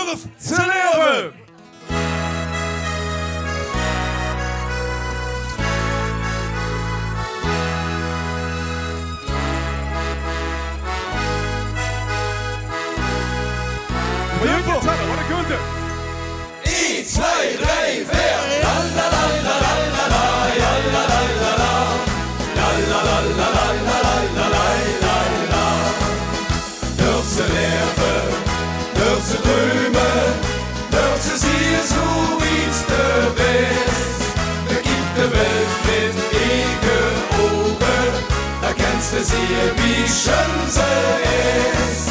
durf te leven. Wil je vertellen wat ik kunt? 1, 2, 3, 4. La la la la la la la. Ja la la la la. La la la la la la la la la la. Durf te leven, durf te dromen, durf te zien zoiets te best. Begib de Welt mit eigen Augen, da kennst du sie, wie schön sie ist.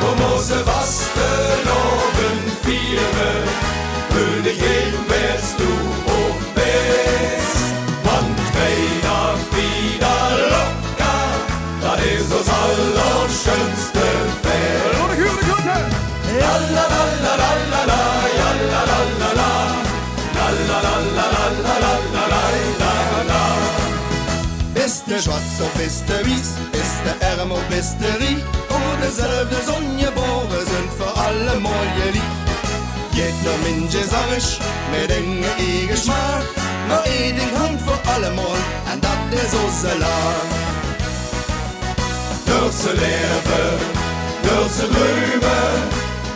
Kom onze vasteloven vieren, vul dich heen wärst du op best. Want wij dag wieder locker, dat is ons allerschönste Fest. Wat ik kunt? Ja la la la la la la, ja la la la la. La la la la la la la la la la la. Bist du schwarz of bist du wies, bist du arm of bist du reich, och dezelfde zon geboren sind für alle mal geliefd. Jeder Mensch ist arisch, mit enge eigen smaak, maar één ding hangt voor allemaal, en dat is onze laag. Durf te leven, durf te dromen,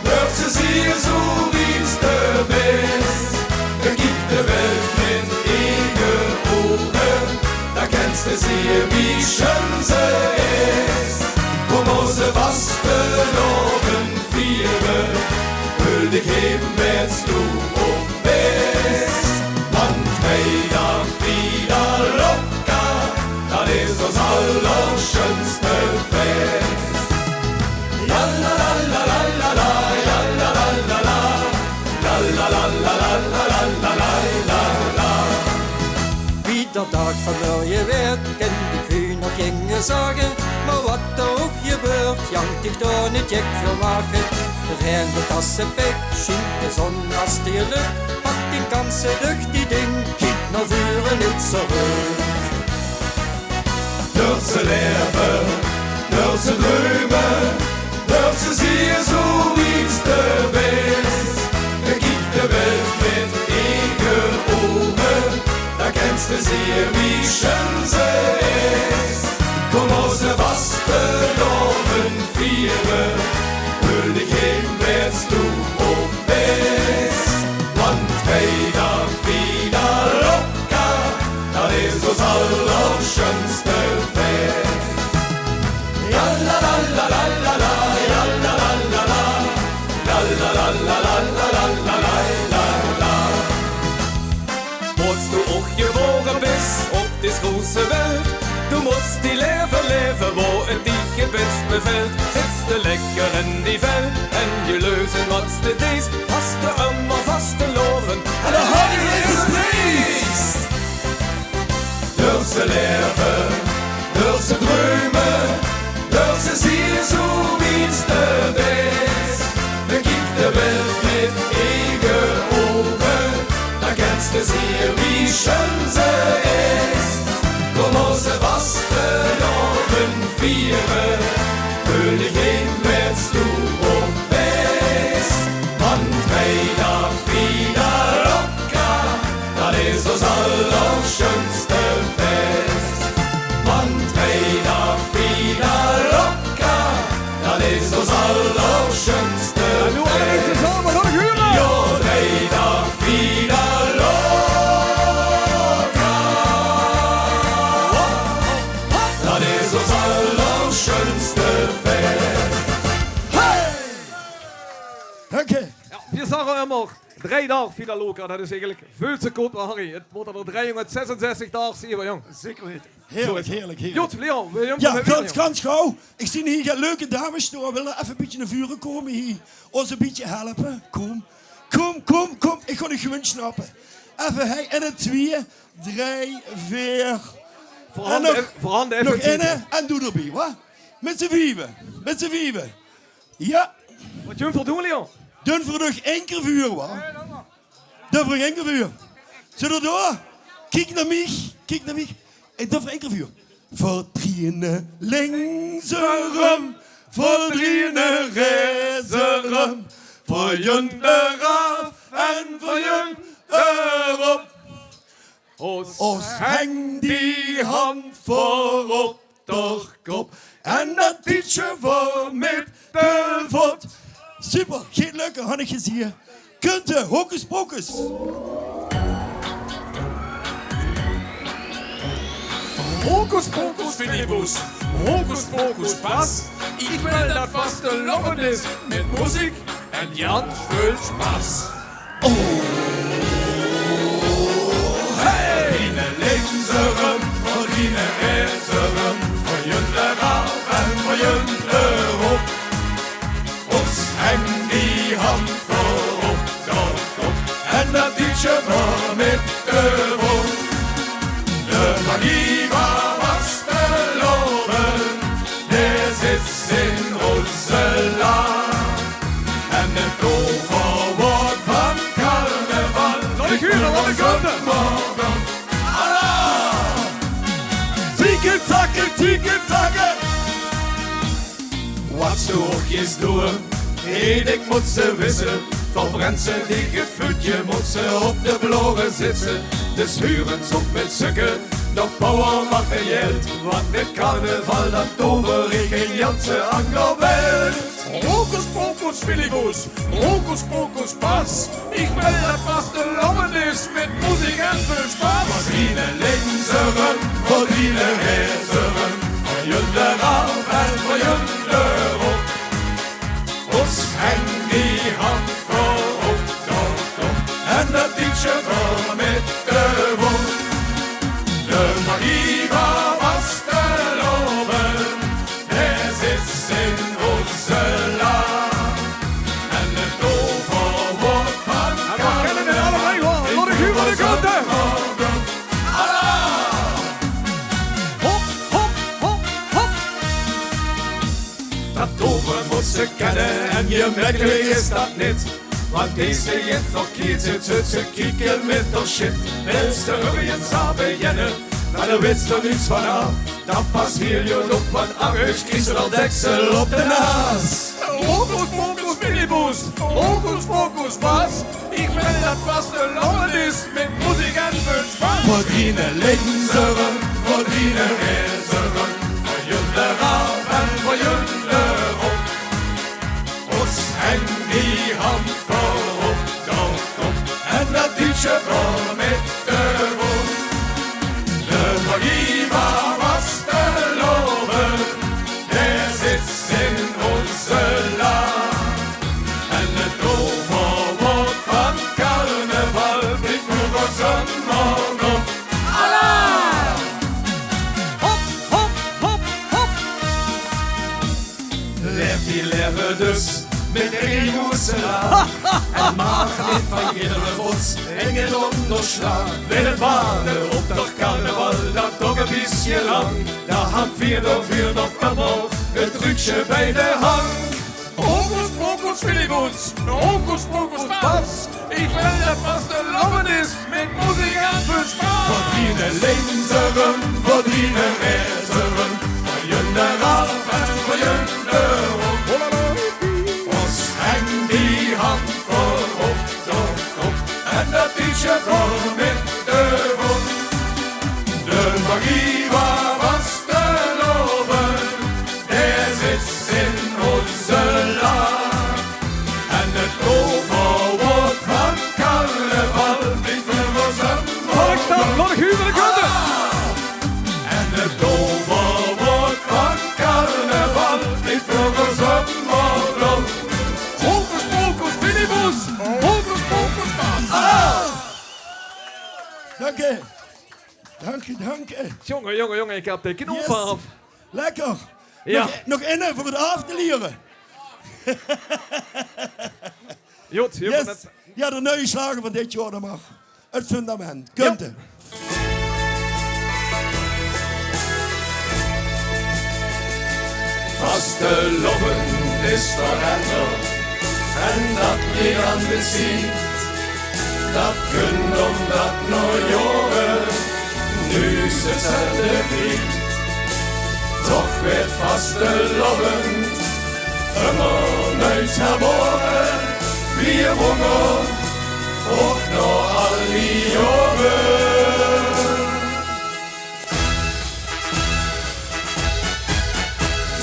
durf te zien zo wie's de best. Begib de Welt mit eigen Augen, da kennst du sie, wie schön sie ist. Komm aus vasteloven vieren, vul dich heen wärst du op best. Want wij dag wieder locker, dat is ons allerschönste Fest. Ja la la la la la la, ja la la la la. La la la la la la la la la la. Wieder dag van mooie weer, ken die Kühn nog gänge sagen, maar wat er ook gebeurt, jankt ik daar niet gek voor maken. Rein de Tasse weg, schient de Sonne aus dir Lück, hat den ganze Lück die Ding, kiek nach vorne nicht zurück. Durf te leven, durf te dromen, durf te zien zo wie's de best. Begib de Welt mit eigen Augen, da kennst du sie, wie schön sie ist. Komm aus der vasteloven vieren, vul dich heen wärst du op best. Want wij dag wieder locker, dat is ons allerschönste Fest. Ja la la la la la la, ja la la la la. La la la la la la la la la la. Als du auch geboren bist auf das große Welt, du musst die Leben leben, wo es dich best befällt. Sitzt du lecker in die Welt, en je lösen was du dies, hast du immer fast geloven. En de houding is het meest. Durf te leven, durf te dromen, durf te zien zo wie's de best. Begib de Welt mit eigen Augen, da kennst du sie, wie schön sie ist. Komm aus der vasteloven vieren, vul dich heen wärst du op best. Want wij dag wieder locker, dat is ons allerschönste Fest. Want wij dag wieder locker, dat is ons allerschönste Nu alle mensen Fest. samen, wat ik huren! Ja, wij dag wieder locker, dat is ons allerschönste Fest. Danke. Ja, wir sagen immer 3 Tage wieder locker, das ist eigentlich viel zu gut, Harry. Het wordt er 366 dagen zien, jong. Zeker weten. Heerlijk, heerlijk, heerlijk. Goed, Leon, wil je hem Ja, nog ganz gauw. Ik zie hier leuke dames staan. Willen even een beetje naar vuren komen hier. Ons een beetje helpen. Kom. Kom. Ik ga een gewund snappen. Even hij en het 2, 3, 4. Voorhanden Nog even. innen en doe erbij, wat? Met z'n vieven. Ja. Wat je hem voor doen, Leon? Dun voor nog 1 keer vuur, wat? Dun voor 1 keer vuur. Zullen we door? Kijk naar mij. Ik dun voor 1 keer vuur. Voor drieën links een rum, voor drieën rechts een rum, voor je eraf en voor je erop. Os heng die hand voor op de kop en dat liedje voor met de voet. Super, geen leuke hannetjes hier. Kunt u, hocus pocus. Hokus pokus fidibus, hokus pokus pas. Ich will, dat was de Locken ist mit Musik en Jan viel Spaß. Hey! Diene linkseren, voor diene rechtseren, voor je eraf en voor je erop. Ons heng die hand voor op de kop en dat liedje voor met de voet. De magie was te loven, der zit in onze laan. En het overwoord van carnaval, Laat ik huren, laat ik huren. morgen. Allah! Tiki-taki, tiki-taki. Wat ze oogjes doen, ik moet ze wissen. Verbrennt ze die gevoetje, moet ze op de bloren zitten. Dus huren ze op met sukken, nog power mag geen geld. Want met carnaval dat tover ik in Janse Angerwelt. Hokus pokus fidibus, hokus pokus pas. Ich will, dat was de Locken ist mit Musik en viel Spaß. Verdiene linkseren, verdiene rechtseren, voor je eraf en voor je erop. Ons heng die hand voor op de kop en dat liedje voor met de voet. De magie was te loven, er zit in onze laan. En het overwoord van kennen het allebei wel. Laat ik huren, laat ik huren. Hop, hop, hop, hop. Dat tover moet ze kennen en je merkelijk is dat niet. Want deze je verkeerd zit, ze kieken met de shit. Willst du übrigens haben jennen, maar daar wist er niets vanaf. Dan pas hier je loop wat angst, kies er al deksel op de naas. Hokus pokus fidibus, hokus pokus pas. Ich will, dat was de Locken ist mit Musik en viel Spaß. Verdiene linkseren, verdiene rechtseren, voor je eraf en voor je erop. Ons heng die hand voor op de kop en dat liedje voor met de voet. De magie was te loven, der zit in onze laan. En het overwoord van carnaval brengt voor ons een morgen. Allah! Hop, hop, hop, hop. Leef die leven dus met een moeselaar. En maak niet van iedere voets en je onderslaan. Met het water op dat carnaval, dat toch een beetje lang. Daar hangt 4 door 4 nog omhoog, het trucje bij de hang. Hokus pokus fidibus, hokus pokus pas. Ich will, dat was de Locken ist mit Musik en viel Spaß. Verdiene linkseren, verdiene rechtseren, voor je eraf en voor je erop. Ons heng die hand voor op de kop en dat liedje voor met de voet. De magie was te loven, er zit in onze laan. En het overwoord van carnaval brengt voor ons een morgen. Laat ik huren, laat ik huren. En het overwoord van carnaval brengt voor ons een morgen. Hokus pokus fidibus, hokus pokus pas. Dank je. Dank je, dank je. Jongen, ik heb de knop Yes. af. Lekker. Ja. Nog innen voor het af te leren. Jot, Yes. Ja, de nieuwe slagen van dit jaar, dat mag. Het fundament. Kunt u. Vaste loven is veranderd en dat niet aan de ziet. Dat kunt omdat nog jaren nu is hetzelfde niet. Toch werd vaste loven immer nooit herboren wir Hunger, auch noch all die Jahre.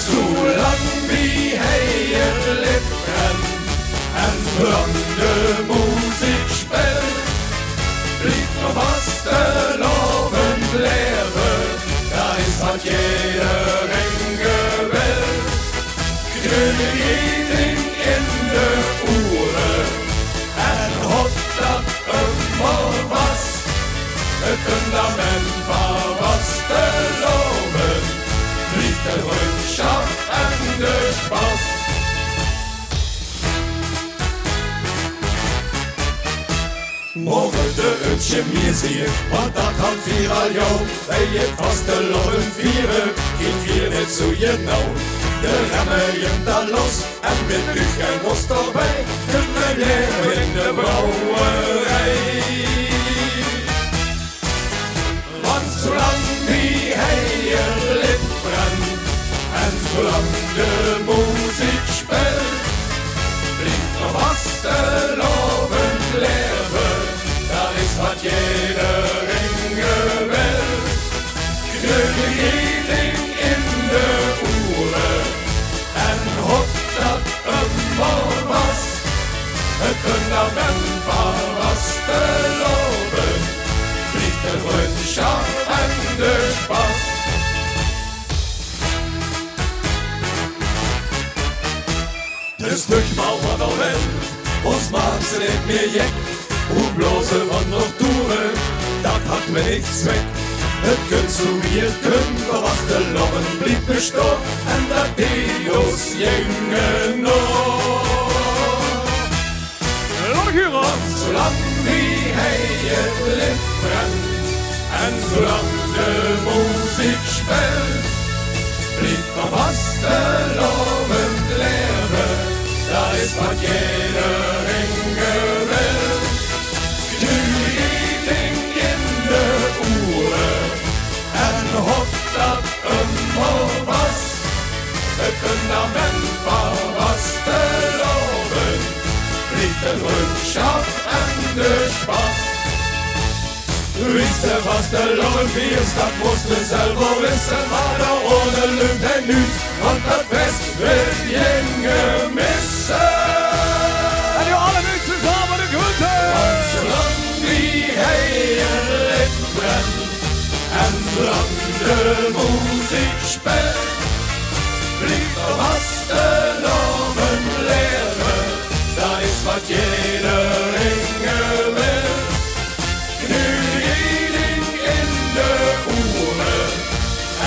Zolang wie hij lebt en zolang de muziek speelt, blijft nog vast de lovend leven. Daar is wat iedereen geweld. Knulling in de oren en hot dat eenmaal was. Het fundament van was te loven, blijft de vriendschap en de spas. Morgen de uitje meer zien, want dat kan vier al jou. Bij je vaste loven vieren, geen vier net zo je nou. De remmen je dan los en met rug en most erbij, kunnen leven in de brouwerij. Want zolang wie hij je lip brandt en zolang de muziek speelt, blijft nog vaste lovend leven. Dat is wat iedereen geweld. Knulling in de oren en hop dat eenmaal was. Het fundament van was te loven, blijft de vriendschap en de spas. De stugmal wat al wel, ons maakt ze niet meer jek. Hoe blozen van nog toeren, dat had me niks weg. Het kunt zo wie het kunt, maar was de lobben blieb bestoord. En dat dio's gingen nog. Want zolang wie hij het licht brandt en zolang de muziek speelt, blijft nog vast de lovend leven. Dat is wat iedereen geweld. Knulling in de oren en hop dat eenmaal was. Het fundament van was te loven, blijft de vriendschap en de spas. Wist de vaste loven viers, dat moesten zelf wel wissen, maar daar ohne lukt hij nu, want dat fest wil je missen. En nu alle mensen samen de groeten! Want zolang wie hij een lip brandt en zolang de muziek speelt, blijft er vast te lovend leven. Dat is wat iedereen geweld. Knulling in de oren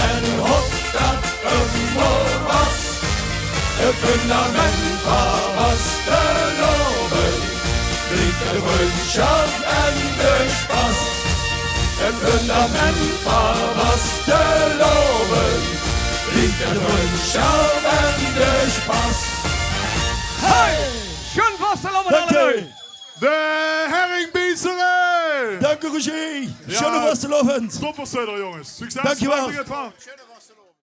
en hop dat eenmaal was. Het fundament van was te loven, blijft de vriendschap en de spas. Het fundament van was te loven, blijft de vriendschap en de spas. Hey! Schön vasteloven Dank allemaal! u. De herringbieserij! Dank u, Roger. Schöne vastelovend. Top verder, jongens. Succes. Dankjewel. Maak er het van.